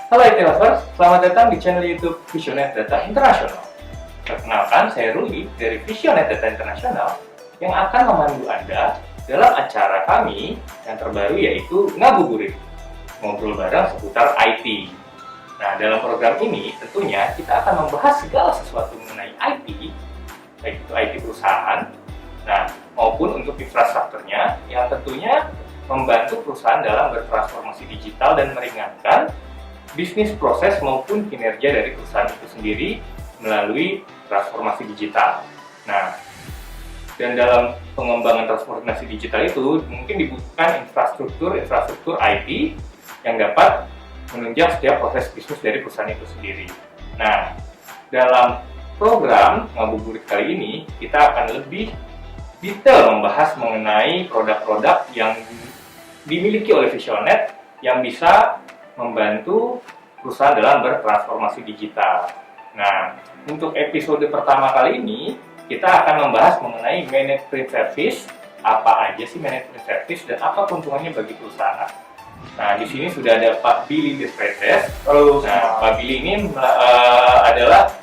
Halo IT Lovers, selamat datang di channel YouTube Visionet Data Internasional. Perkenalkan, saya Ruli dari Visionet Data Internasional yang akan memandu Anda dalam acara kami yang terbaru yaitu Ngabuburit, ngobrol bareng seputar IT. Nah, dalam program ini tentunya kita akan membahas segala sesuatu mengenai IT, baik itu IT perusahaan, maupun untuk infrastrukturnya yang tentunya membantu perusahaan dalam bertransformasi digital dan meringankan bisnis proses maupun kinerja dari perusahaan itu sendiri melalui transformasi digital. Nah, dan dalam pengembangan transformasi digital itu mungkin dibutuhkan infrastruktur IT yang dapat menunjang setiap proses bisnis dari perusahaan itu sendiri. Nah, dalam program Ngabuburit kali ini kita akan lebih detail membahas mengenai produk-produk yang dimiliki oleh Visionet yang bisa membantu perusahaan dalam bertransformasi digital. Nah, untuk episode pertama kali ini, kita akan membahas mengenai Managed Print Service, apa aja sih Managed Print Service dan apa keuntungannya bagi perusahaan. Nah, di sini sudah ada Pak Billy Despretes. Halo. Nah, Pak Billy ini adalah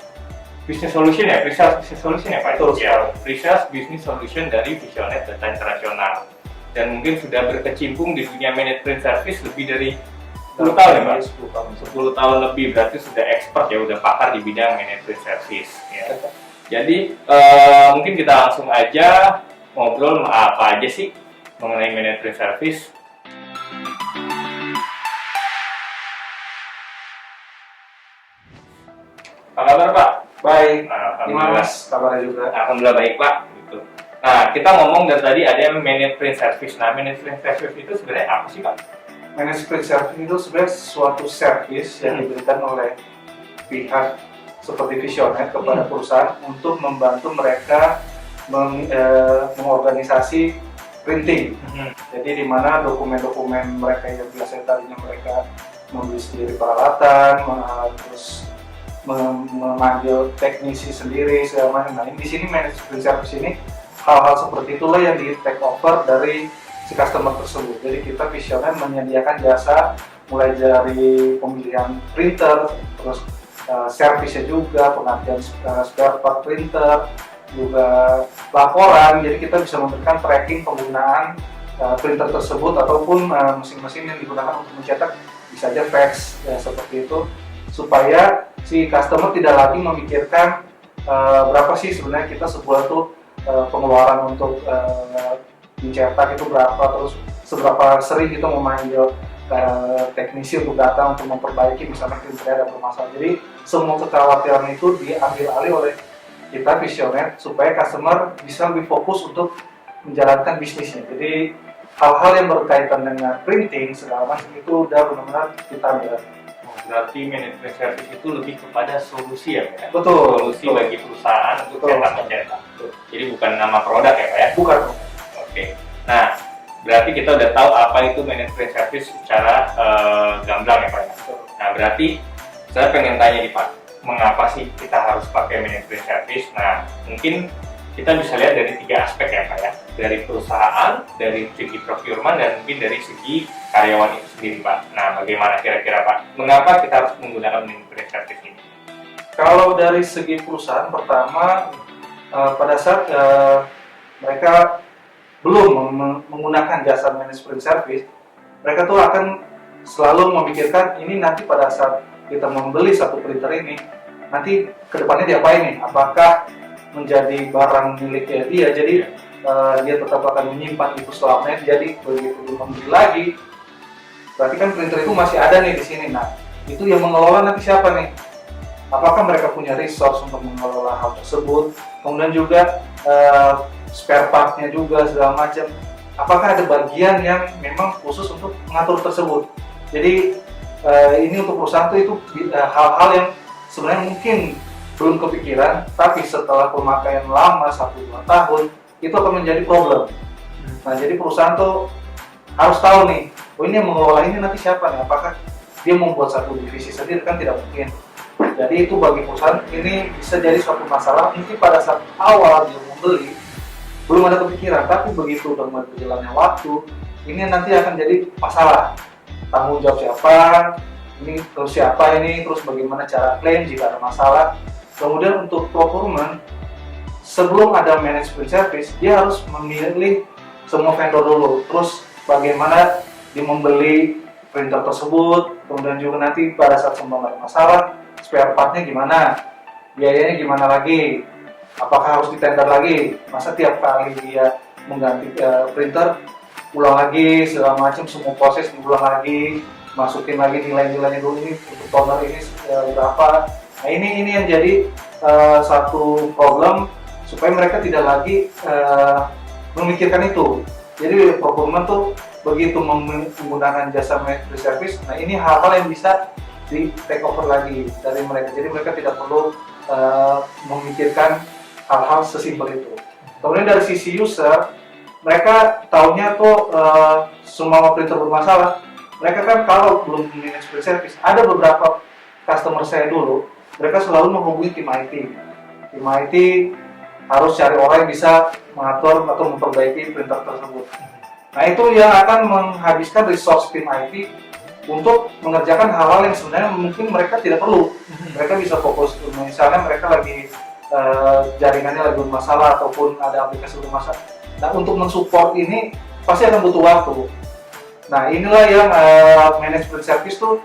Business Solution ya, Pre-Sales Business Solution ya Pak? Betul. Ya, Pre-Sales Business Solution dari Visionet Data Internasional. Dan mungkin sudah berkecimpung di dunia Managed Print Service lebih dari 10 tahun ya Pak? 10 tahun lebih, berarti sudah expert ya, udah pakar di bidang Managed Print Service ya. Jadi mungkin kita langsung aja ngobrol apa aja sih mengenai Managed Print Service. Apa kabar Pak? Baik. Alhamdulillah. Gimana Mas? Kabarnya juga? Alhamdulillah baik Pak. Gitu. Nah, kita ngomong dari tadi ada yang Managed Print Service. Nah, Managed Print Service itu sebenarnya apa sih Pak? Managed Print Service itu sebenarnya suatu service yang diberikan oleh pihak seperti Visionet kepada perusahaan untuk membantu mereka mengorganisasi printing. Jadi di mana dokumen-dokumen mereka yang biasanya tadinya mereka membeli sendiri peralatan, terus memanggil teknisi sendiri segala macam. Nah, di sini Managed Print Service ini hal-hal seperti itulah yang di take over dari si customer tersebut. Jadi kita Visionet menyediakan jasa mulai dari pemilihan printer, terus servisnya juga, penggantian spare part printer, juga laporan. Jadi kita bisa memberikan tracking penggunaan printer tersebut ataupun mesin-mesin yang digunakan untuk mencetak, bisa aja fax ya, seperti itu, supaya si customer tidak lagi memikirkan berapa sih sebenarnya kita sebuah tuh pengeluaran untuk mencetak itu berapa, terus seberapa sering kita memanggil teknisi untuk datang untuk memperbaiki misalnya printernya ada bermasalah. Jadi semua kekhawatiran itu diambil alih oleh kita Visionet supaya customer bisa lebih fokus untuk menjalankan bisnisnya. Jadi hal-hal yang berkaitan dengan printing segala macam itu udah benar-benar kita ambil. Berarti Managed Print Service itu lebih kepada solusi ya Pak? Betul. Solusi bagi perusahaan untuk Betul. cetak-mencetak. Jadi bukan nama produk ya Pak ya? Bukan. Oke. Nah, berarti kita udah tahu apa itu Managed Print Service secara gamblang ya Pak ya? Nah, berarti saya pengen tanya nih Pak, mengapa sih kita harus pakai Managed Print Service? Nah, mungkin kita bisa lihat dari 3 aspek ya Pak ya, dari perusahaan, dari segi procurement, dan mungkin dari segi karyawan itu sendiri Pak. Nah, bagaimana kira-kira Pak, mengapa kita harus menggunakan Managed Print Service ini? Kalau dari segi perusahaan, pertama pada saat mereka belum menggunakan jasa Managed Print Service, mereka tuh akan selalu memikirkan ini nanti pada saat kita membeli satu printer ini, nanti kedepannya diapain nih? Apakah menjadi barang miliknya dia, jadi dia tetap akan menyimpan itu selamanya. Jadi begitu dia membeli lagi, berarti kan printer itu masih ada nih di sini. Nah, itu yang mengelola nanti siapa nih? Apakah mereka punya resource untuk mengelola hal tersebut? Kemudian juga spare part-nya juga segala macam. Apakah ada bagian yang memang khusus untuk mengatur tersebut? Jadi ini untuk perusahaan itu hal-hal yang sebenarnya mungkin belum kepikiran, tapi setelah pemakaian lama 1-2 tahun itu akan menjadi problem. Nah, jadi perusahaan tuh harus tahu nih, oh ini yang mengelola ini nanti siapa nih? Apakah dia membuat satu divisi sendiri? Kan tidak mungkin. Jadi itu bagi perusahaan ini bisa jadi suatu masalah. Mungkin pada saat awal dia membeli belum ada kepikiran, tapi begitu udah berjalannya waktu, ini nanti akan jadi masalah. Tanggung jawab siapa, ini terus siapa ini, terus bagaimana cara klaim jika ada masalah. Kemudian untuk procurement, sebelum ada managed print service, dia harus memilih semua vendor dulu, terus bagaimana dia membeli printer tersebut, kemudian juga nanti pada saat semua ada masalah, spare partnya gimana, biayanya gimana lagi, apakah harus ditender lagi, masa tiap kali dia mengganti printer ulang lagi segala macam, semua proses diulang lagi, masukin lagi nilai-nilainya dulu, ini untuk toner ini berapa. Nah ini yang jadi satu problem supaya mereka tidak lagi memikirkan itu. Jadi procurement tuh begitu menggunakan jasa managed service, nah ini hal-hal yang bisa di take over lagi dari mereka. Jadi mereka tidak perlu memikirkan hal-hal sesimpel itu. Kemudian dari sisi user, mereka taunya tuh semua printer bermasalah. Mereka kan kalau belum managed print service, ada beberapa customer saya dulu, mereka selalu menghubungi tim IT. Tim IT harus cari orang yang bisa mengatur atau memperbaiki printer tersebut. Nah itu yang akan menghabiskan resource tim IT untuk mengerjakan hal-hal yang sebenarnya mungkin mereka tidak perlu. Mereka bisa fokus, misalnya mereka lagi jaringannya lagi bermasalah ataupun ada aplikasi bermasalah. Nah untuk mensupport ini pasti akan butuh waktu. Nah inilah yang managed print service tuh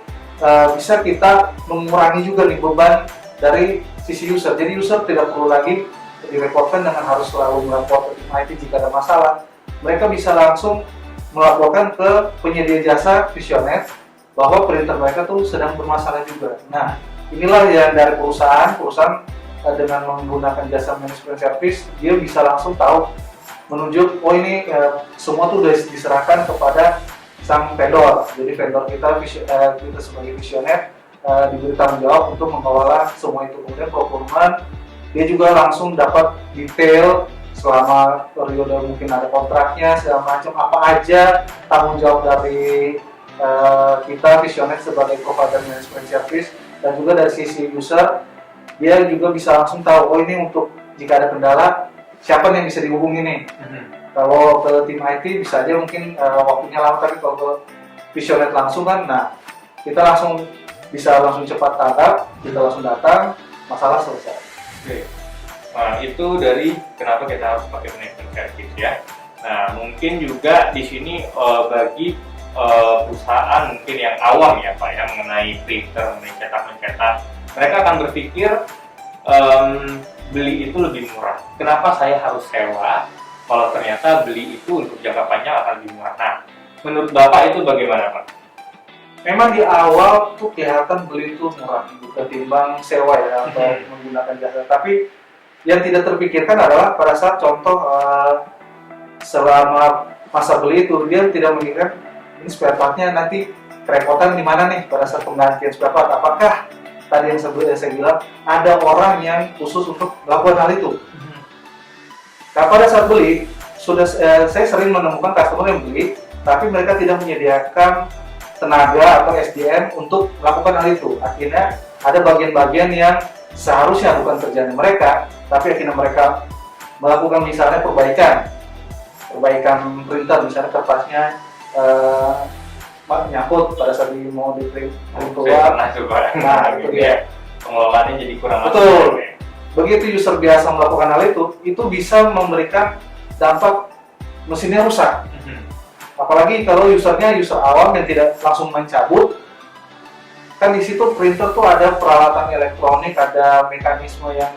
bisa kita mengurangi juga nih beban dari sisi user. Jadi user tidak perlu lagi direpotkan dengan harus selalu melapor ke tim IT jika ada masalah. Mereka bisa langsung melaporkan ke penyedia jasa Visionet bahwa printer mereka tuh sedang bermasalah juga. Nah inilah yang dari perusahaan dengan menggunakan jasa managed print service, dia bisa langsung tahu, menunjuk, oh ini semua tuh udah diserahkan kepada sang vendor. Jadi vendor kita sebagai Visionet diberi tanggung jawab untuk mengelola semua itu. Kemudian procurement, dia juga langsung dapat detail selama periode mungkin ada kontraknya segala macam, apa aja tanggung jawab dari kita Visionet sebagai provider managed print service. Dan juga dari sisi user, dia juga bisa langsung tahu, oh ini untuk jika ada kendala siapa nih yang bisa dihubungi nih. Kalau ke tim IT bisa aja mungkin waktunya lama, tapi kalau ke Visionet langsung kan, nah kita langsung bisa langsung cepat tanggap, kita langsung datang, masalah selesai. Oke. Nah itu dari kenapa kita harus pakai management service ya. Nah mungkin juga di sini bagi perusahaan mungkin yang awam ya Pak ya mengenai printer, mengenai cetak, mereka akan berpikir beli itu lebih murah. Kenapa saya harus sewa kalau ternyata beli itu untuk jangka panjang akan lebih murah? Nah, menurut Bapak itu bagaimana Pak? Memang di awal tuh kelihatan beli itu murah ketimbang sewa ya atau menggunakan jasa. Tapi yang tidak terpikirkan adalah pada saat contoh selama masa beli itu dia tidak memikirkan ini spare partnya nanti kerepotan di mana nih pada saat penggantian spare part. Apakah tadi yang saya bilang ada orang yang khusus untuk melakukan hal itu? Nah pada saat beli saya sering menemukan customer yang beli tapi mereka tidak menyediakan tenaga atau SDM untuk melakukan hal itu. Akhirnya ada bagian-bagian yang seharusnya bukan kerjaan mereka, tapi akhirnya mereka melakukan misalnya perbaikan printer, misalnya kertasnya nyangkut pada saat mau di print keluar. Nah itu dia. Pengelolaannya jadi kurang betul. Begitu user biasa melakukan hal itu bisa memberikan dampak mesinnya rusak. Apalagi kalau user awam yang tidak langsung mencabut, kan di situ printer tuh ada peralatan elektronik, ada mekanisme yang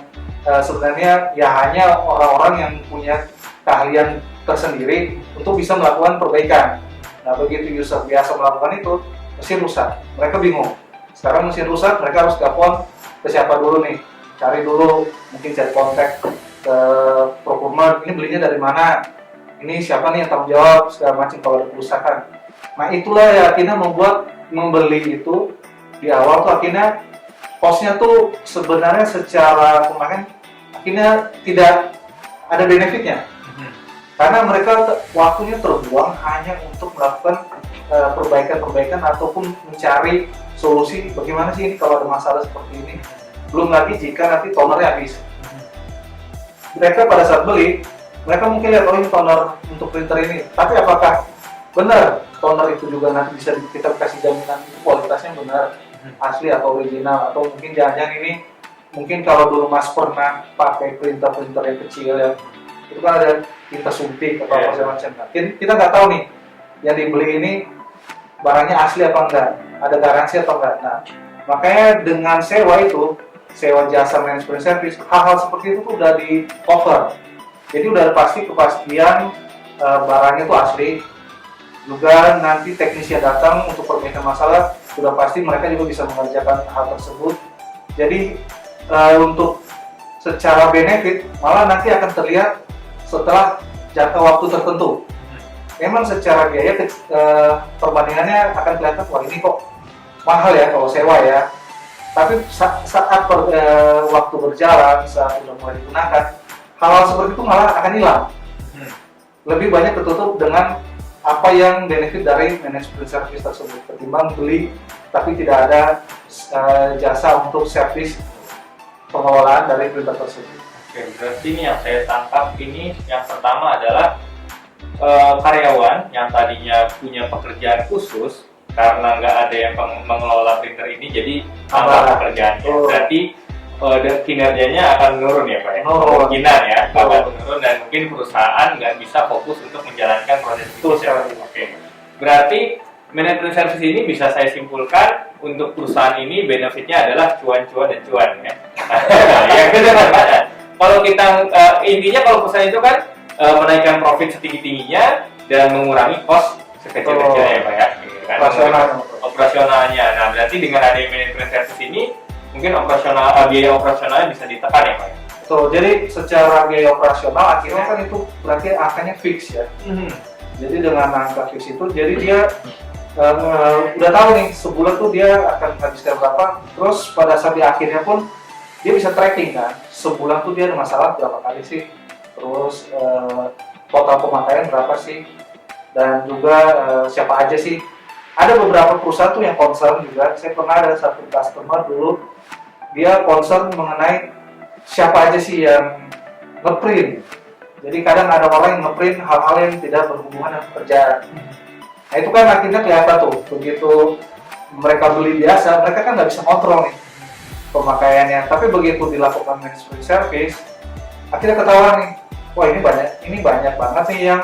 sebenarnya ya hanya orang-orang yang punya keahlian tersendiri untuk bisa melakukan perbaikan. Nah begitu user biasa melakukan itu, mesin rusak, mereka bingung. Sekarang mesin rusak, mereka harus telepon ke siapa dulu nih, cari dulu, mungkin cari kontak ke procurement, ini belinya dari mana, ini siapa nih yang tanggung jawab, segala macam kalau ada kerusakan. Nah itulah ya akhirnya membuat membeli itu di awal tuh akhirnya costnya tuh sebenarnya secara pemakaian akhirnya tidak ada benefitnya. Karena mereka waktunya terbuang hanya untuk melakukan perbaikan-perbaikan ataupun mencari solusi bagaimana sih ini kalau ada masalah seperti ini. Belum lagi jika nanti tonernya habis. Mereka pada saat beli, mereka mungkin lihat oh ini toner untuk printer ini, tapi apakah benar toner itu juga nanti bisa kita kasih jaminan kualitasnya benar asli atau original, atau mungkin jangan-jangan ini mungkin kalau dulu Mas pernah pakai printer yang kecil ya, itu kan ada tinta suntik atau apa segala macam. Nah, kita nggak tahu nih yang dibeli ini barangnya asli apa enggak, ada garansi atau enggak. Nah, makanya dengan sewa jasa manajemen service, hal-hal seperti itu tuh udah di cover. Jadi udah pasti kepastian barangnya tuh asli. Juga nanti teknisi yang datang untuk perbaikan masalah, sudah pasti mereka juga bisa mengerjakan hal tersebut. Jadi untuk secara benefit malah nanti akan terlihat setelah jangka waktu tertentu. Memang secara biaya perbandingannya akan kelihatan, wah ini kok mahal ya kalau sewa ya. Tapi saat waktu berjalan, saat sudah mulai digunakan, hal-hal seperti itu malah akan hilang. Lebih banyak tertutup dengan apa yang benefit dari manajemen service tersebut ketimbang beli tapi tidak ada jasa untuk servis pengelolaan dari printer tersebut. Oke, berarti ini yang saya tangkap ini yang pertama adalah karyawan yang tadinya punya pekerjaan khusus karena nggak ada yang mengelola printer ini, jadi tambah pekerjaannya. Berarti kinerjanya akan menurun ya Pak ya? Kemungkinan ya akan menurun dan mungkin perusahaan nggak bisa fokus untuk menjalankan proses itu. Oke. Berarti manajemen service ini bisa saya simpulkan untuk perusahaan ini benefitnya adalah cuan-cuan dan cuan ya. Ya benar. Kalau kita intinya kalau perusahaan itu kan menaikkan profit setinggi-tingginya dan mengurangi cost sekecil-kecilnya ya Pak ya. Kan? Operasionalnya. Nah berarti dengan adanya manajemen service ini mungkin biaya operasionalnya bisa ditekan ya Pak ya? Betul, jadi secara biaya operasional akhirnya kan itu berarti angkanya fix ya. Jadi dengan angka fix itu, jadi dia udah tahu nih sebulan tuh dia akan habiskan berapa, terus pada saat di akhirnya pun dia bisa tracking kan, sebulan tuh dia ada masalah berapa kali sih, terus total pemakaian berapa sih, dan juga siapa aja sih. Ada beberapa perusahaan tuh yang concern juga, saya pernah ada satu customer dulu, dia concern mengenai siapa aja sih yang ngeprint. Jadi kadang ada orang yang ngeprint hal-hal yang tidak berhubungan dengan pekerjaan. Nah itu kan akhirnya kelihatan tuh, begitu mereka beli biasa, mereka kan nggak bisa kontrol nih pemakaiannya. Tapi begitu dilakukan manajemen service, akhirnya ketahuan nih, wah ini banyak banget sih yang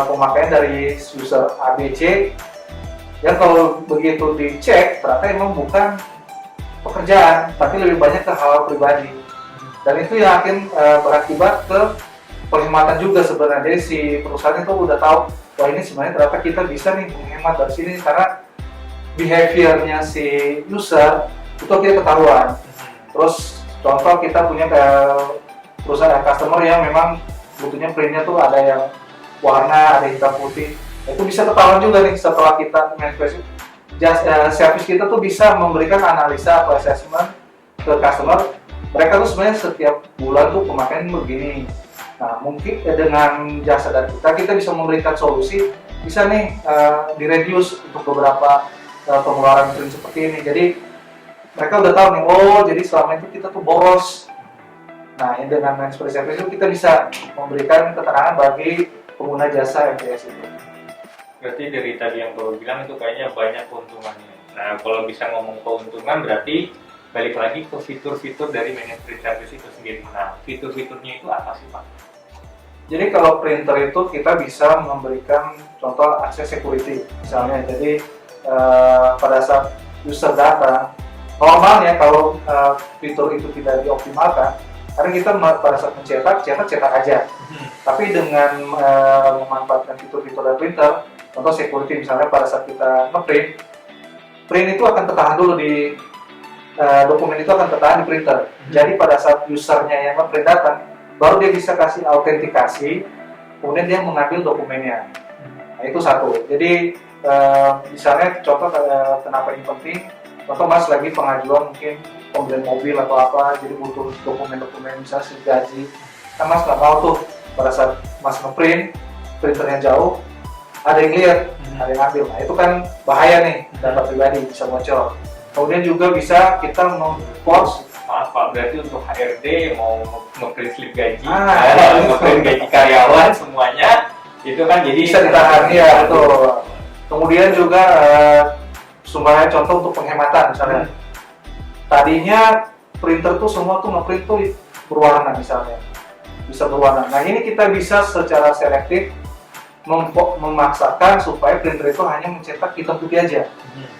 pemakaian dari user ABC. Ya kalau begitu dicek, ternyata emang bukan pekerjaan, tapi lebih banyak ke hal pribadi. Dan itu yang akan berakibat ke penghematan juga sebenarnya. Jadi si perusahaan itu udah tahu, wah ini sebenarnya ternyata kita bisa nih menghemat dari sini karena behaviornya si user itu kita ketahuan. Terus contoh kita punya perusahaan customer yang memang butuhnya printnya tuh ada yang warna, ada hitam putih. Itu bisa ketahuan juga nih setelah kita manajemen service kita tuh bisa memberikan analisa atau assessment ke customer. Mereka tuh sebenarnya setiap bulan tuh pemakaian begini. Nah mungkin dengan jasa dari kita bisa memberikan solusi, bisa nih di-reduce untuk beberapa pengeluaran print seperti ini. Jadi mereka udah tahu nih, oh jadi selama itu kita tuh boros. Nah dengan manajemen service itu kita bisa memberikan keterangan bagi pengguna jasa MTS itu. Berarti dari tadi yang Bapak bilang itu kayaknya banyak keuntungannya. Nah kalau bisa ngomong keuntungan berarti balik lagi ke fitur-fitur dari manajemen service itu sendiri. Nah fitur-fiturnya itu apa sih Pak? Jadi kalau printer itu kita bisa memberikan contoh akses security misalnya. Jadi pada saat user datang, normalnya kalau fitur itu tidak dioptimalkan, karena kita pada saat cetak aja. Tapi dengan memanfaatkan fitur-fitur dari printer, contoh security misalnya pada saat kita nge-print, print itu akan tertahan dulu di dokumen itu akan tertahan di printer. Jadi pada saat usernya yang nge-print datang, baru dia bisa kasih autentikasi, kemudian dia mengambil dokumennya. Nah itu satu. Jadi misalnya contoh kenapa ini penting, contoh Mas lagi pengajuan mungkin pembelian mobil atau apa, jadi butuh dokumen-dokumen misalnya slip gaji, kan Mas nggak mau tuh pada saat Mas nge-print, printernya jauh, ada yang lihat, ada yang ambil. Nah itu kan bahaya nih, data pribadi bisa bocor. Kemudian juga bisa kita memforce, maaf Pak, berarti untuk HRD mau nge-print slip gaji, nge-print gaji karyawan semuanya, itu kan jadi bisa ditahan ya, betul. Kemudian juga sumbernya contoh untuk penghematan misalnya. Tadinya printer tuh semua tuh ngeprint tuh berwarna misalnya, bisa berwarna. Nah ini kita bisa secara selektif memaksakan supaya printer itu hanya mencetak hitam putih aja.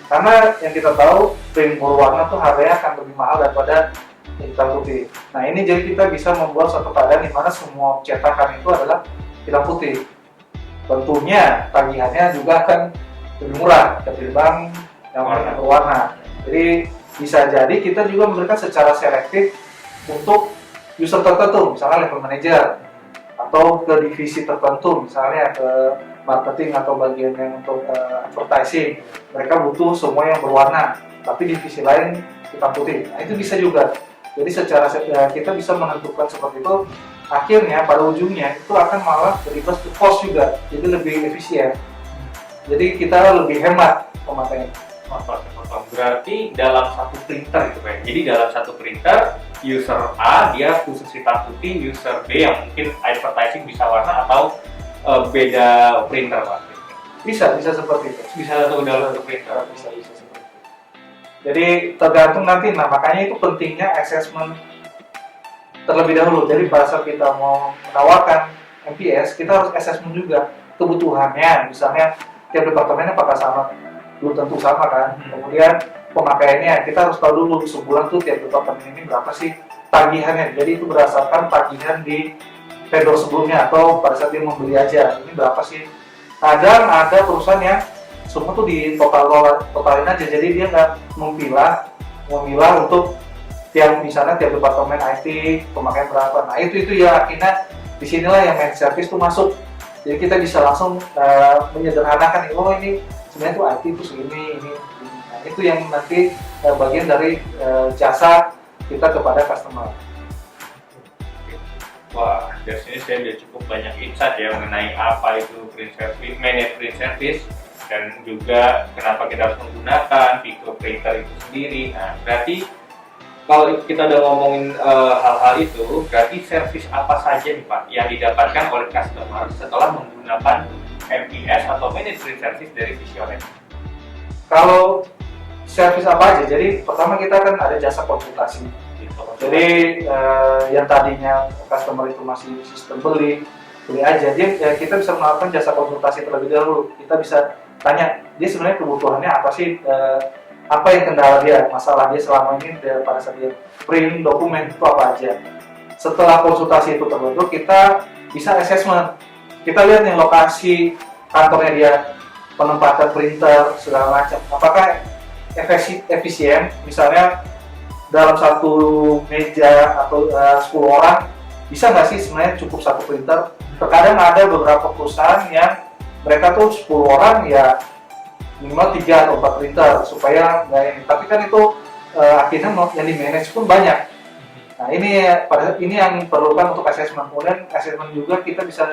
Karena yang kita tahu print berwarna tuh harganya akan lebih mahal daripada hitam putih. Nah ini jadi kita bisa membuat suatu keadaan di mana semua cetakan itu adalah hitam putih. Tentunya tagihannya juga akan lebih murah ketimbang yang berwarna. Jadi bisa jadi kita juga memberikan secara selektif untuk user tertentu, misalnya level manager atau ke divisi tertentu, misalnya ke marketing atau bagian yang untuk advertising. Mereka butuh semua yang berwarna, tapi divisi lain hitam putih. Nah itu bisa juga. Jadi secara kita bisa menentukan seperti itu. Akhirnya pada ujungnya itu akan malah berimbas ke cost juga, jadi lebih efisien. Jadi kita lebih hemat pemakaian. Berarti dalam satu printer gitu Pak. Jadi dalam satu printer user A dia khusus hitam putih, user B yang mungkin advertising bisa warna atau beda printer Pak. Bisa seperti itu. Bisa satu dalam satu printer. Bisa seperti itu. Jadi tergantung nanti. Nah makanya itu pentingnya assessment terlebih dahulu. Jadi pada saat kita mau menawarkan MPS, kita harus assessment juga kebutuhannya. Misalnya tiap departemennya apakah sama? Belum tentu sama kan. Kemudian pemakaiannya kita harus tahu dulu sebulan tuh tiap departemen ini berapa sih tagihannya. Jadi itu berdasarkan tagihan di vendor sebelumnya atau pada saat dia membeli aja ini berapa sih. Kadang ada perusahaan yang semua tuh di totalin aja, jadi dia nggak memilah untuk misalnya tiap departemen IT pemakaian berapa. Nah itu ya akhirnya disinilah yang main service tuh masuk. Jadi kita bisa langsung menyederhanakan, oh ini sebenarnya tuh IT itu segini, ini. Nah, itu yang nanti bagian dari jasa kita kepada customer. Wah, dari sini saya udah cukup banyak insight ya mengenai apa itu print service, manage print service, dan juga kenapa kita harus menggunakan fitur printer itu sendiri. Nah, berarti kalau kita udah ngomongin hal-hal itu, berarti service apa saja nih Pak yang didapatkan oleh customer setelah menggunakan MPS atau Managed Print Service dari Visionet? Kalau service apa aja? Jadi pertama kita kan ada jasa konsultasi. Jadi yang tadinya customer itu masih sistem beli aja, kita bisa melakukan jasa konsultasi terlebih dahulu. Kita bisa tanya dia sebenarnya kebutuhannya apa sih, apa yang kendala dia, masalah dia selama ini pada saat dia print dokumen itu apa aja. Setelah konsultasi itu terbentuk, kita bisa assessment. Kita lihat nih lokasi kantornya dia, penempatan printer segala macam. Apakah efisien? Misalnya dalam satu meja atau 10 orang bisa nggak sih sebenarnya cukup satu printer? Terkadang ada beberapa perusahaan yang mereka tuh 10 orang ya minimal 3 atau 4 printer supaya nggak ini. Tapi kan itu akhirnya yang di manage pun banyak. Nah ini yang diperlukan untuk assessment. Kemudian assessment juga kita bisa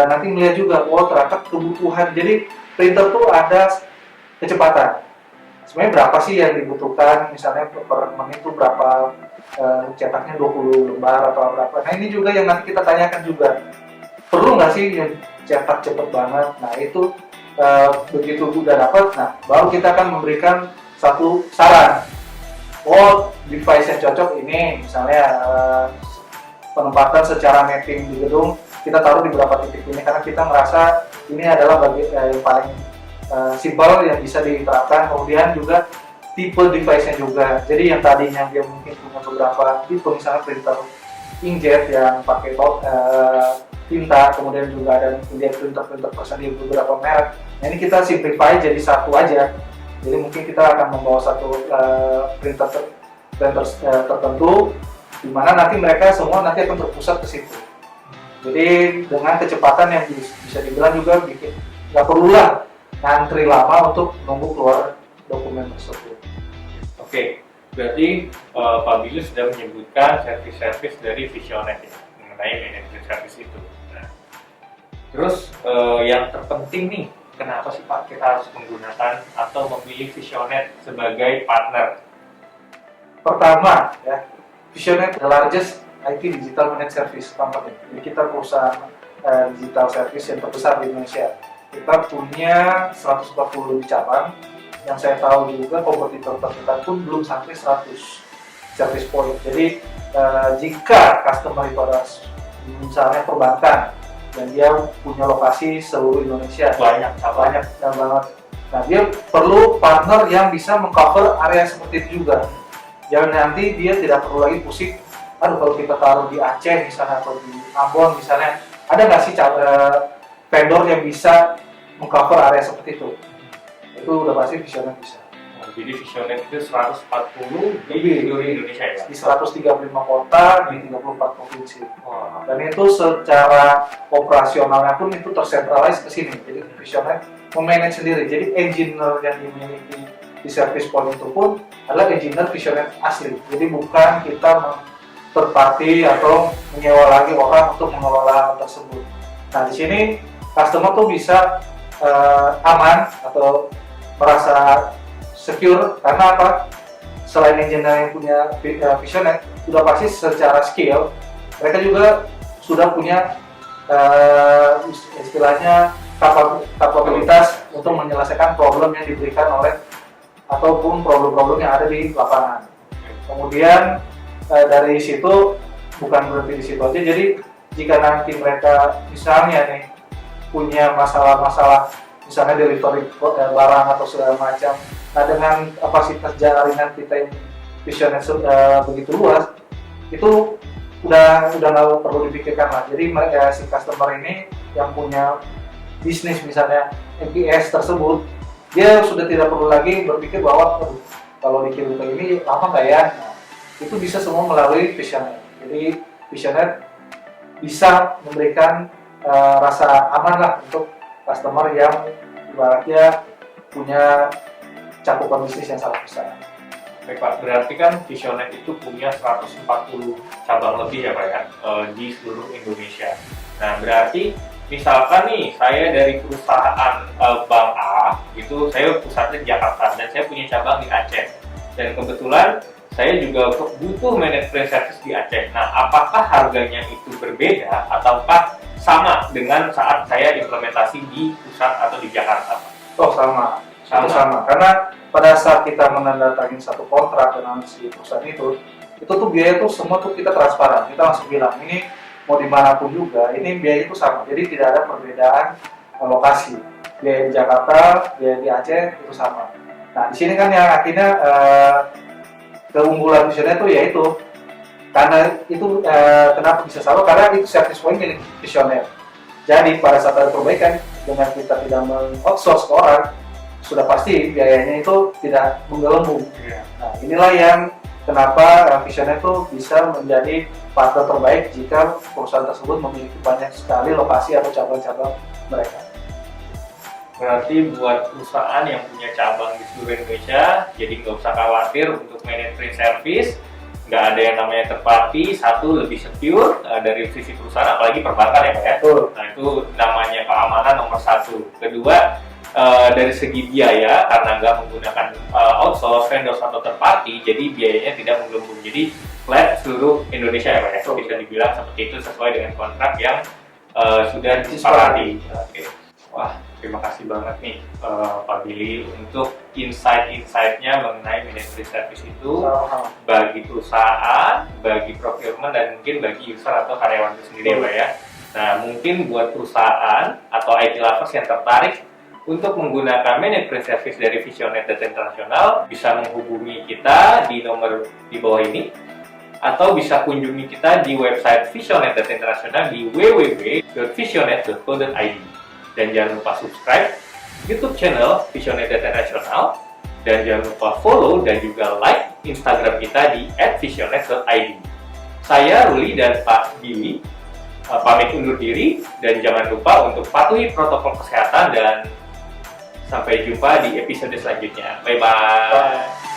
nanti melihat juga, oh ternyata kebutuhan. Jadi printer tuh ada kecepatan. Sebenarnya berapa sih yang dibutuhkan? Misalnya per menit itu berapa, cetaknya 20 lembar atau berapa. Nah ini juga yang nanti kita tanyakan juga. Perlu nggak sih yang cetak cepet banget? Nah itu begitu udah dapat, nah baru kita akan memberikan satu saran. Oh device yang cocok ini, misalnya penempatan secara mapping di gedung kita taruh di beberapa titik ini karena kita merasa ini adalah bagian yang paling simpel yang bisa diterapkan. Kemudian juga tipe device-nya juga. Jadi yang tadinya dia mungkin punya beberapa tipe, misalnya printer inkjet yang pakai tinta, kemudian juga ada dia printer tersedia beberapa merek. Nah ini kita simplify jadi satu aja. Jadi mungkin kita akan membawa satu printer tertentu, di mana nanti mereka semua nanti akan terpusat ke situ. Jadi dengan kecepatan yang bisa dibilang juga bikin nggak perlulah ngantri lama untuk nunggu keluar dokumen tersebut. Oke, berarti Pak Billy sudah menyebutkan service-service dari Visionet ya, mengenai manajemen service itu. Nah, terus yang terpenting nih, kenapa sih Pak kita harus menggunakan atau memilih Visionet sebagai partner? Pertama, ya, Visionet the largest IT digital managed service company. Jadi kita perusahaan digital service yang terbesar di Indonesia. kita punya 140 lebih cabang. Yang saya tahu juga kompetitor terdekat pun belum sampai 100 service point. Jadi jika customer itu ada misalnya perbankan dan dia punya lokasi seluruh Indonesia banyak banget. Nah, dia perlu partner yang bisa mengcover area seperti itu juga. Jangan nanti dia tidak perlu lagi pusing. Aduh, kalau kita taruh di Aceh misalnya atau di Ambon misalnya, ada nggak sih vendor yang bisa mengcover area seperti itu? Itu udah pasti Visionet bisa. Jadi Visionet itu 140 di seluruh Indonesia ya? Di 135 kota, di 34 provinsi. Wah. Dan itu secara operasionalnya pun itu tersentralize ke sini. Jadi Visionet memanage sendiri. Jadi engineer yang dimiliki di service point itu pun adalah engineer Visionet asli. Jadi bukan kita third party atau menyewa lagi orang untuk mengelola hal tersebut. Nah, di sini customer tuh bisa aman atau merasa secure karena apa? Selain engineer yang punya Visionet, sudah pasti secara skill mereka juga sudah punya istilahnya kapabilitas untuk menyelesaikan problem yang diberikan oleh ataupun problem-problem yang ada di lapangan. Kemudian dari situ bukan berhenti di situ aja. Jadi jika nanti mereka misalnya nih punya masalah-masalah misalnya delivery barang atau segala macam. Nah, dengan kapasitas jaringan kita yang Visionet begitu luas, itu udah nggak perlu dipikirkan lah. Jadi si customer ini yang punya bisnis misalnya MPS tersebut, dia sudah tidak perlu lagi berpikir bahwa kalau dikirim ke ini lama nggak ya? Nah, itu bisa semua melalui Visionet. Jadi Visionet bisa memberikan rasa aman lah untuk customer yang ibaratnya punya cakupan bisnis yang sangat besar. Baik Pak, berarti kan Visionet itu punya 140 cabang lebih ya Pak ya, di seluruh Indonesia. Nah, berarti misalkan nih saya dari perusahaan Bank A, gitu, saya pusatnya di Jakarta dan saya punya cabang di Aceh. Dan kebetulan saya juga butuh manajemen service di Aceh. Nah, apakah harganya itu berbeda ataukah sama dengan saat saya implementasi di pusat atau di Jakarta? Oh, sama. Itu sama. Karena pada saat kita menandatangani satu kontrak dengan si perusahaan itu tuh biaya itu semua tuh kita transparan. Kita langsung bilang ini mau dimanapun juga, ini biaya itu sama. Jadi tidak ada perbedaan lokasi. Biaya di Jakarta, biaya di Aceh itu sama. Nah, di sini kan yang akhirnya keunggulan Visionet itu yaitu karena itu kenapa bisa sama? Karena itu service point milik Visionet. Jadi pada saat ada perbaikan dengan kita tidak meng-outsource ke orang, sudah pasti biayanya itu tidak menggelembung. Nah, inilah yang kenapa Visionet itu bisa menjadi partner terbaik jika perusahaan tersebut memiliki banyak sekali lokasi atau cabang-cabang mereka. Berarti buat perusahaan yang punya cabang di seluruh Indonesia, jadi nggak usah khawatir untuk manajemen service, nggak ada yang namanya third party. Satu, lebih secure dari sisi perusahaan, apalagi perbankan ya Pak ya. Nah, itu namanya keamanan nomor satu. Kedua, dari segi biaya, karena nggak menggunakan outsource, vendor atau third party, jadi biayanya tidak menggelembung. Jadi flat seluruh Indonesia ya Pak ya. Bisa dibilang seperti itu sesuai dengan kontrak yang sudah disepakati. Oke. Wah, terima kasih banget nih Pak Billy untuk insight-insightnya mengenai manajemen service itu bagi perusahaan, bagi procurement, dan mungkin bagi user atau karyawan itu sendiri ya Pak ya. Nah, mungkin buat perusahaan atau IT lovers yang tertarik untuk menggunakan manajemen service dari Visionet Data Internasional, bisa menghubungi kita di nomor di bawah ini, atau bisa kunjungi kita di website Visionet Data Internasional di www.visionet.co.id. Dan jangan lupa subscribe YouTube channel Visionet Data Internasional, dan jangan lupa follow dan juga like Instagram kita di @visionet.id. Saya Ruli dan Pak Billy pamit undur diri, dan jangan lupa untuk patuhi protokol kesehatan, dan sampai jumpa di episode selanjutnya. Bye-bye.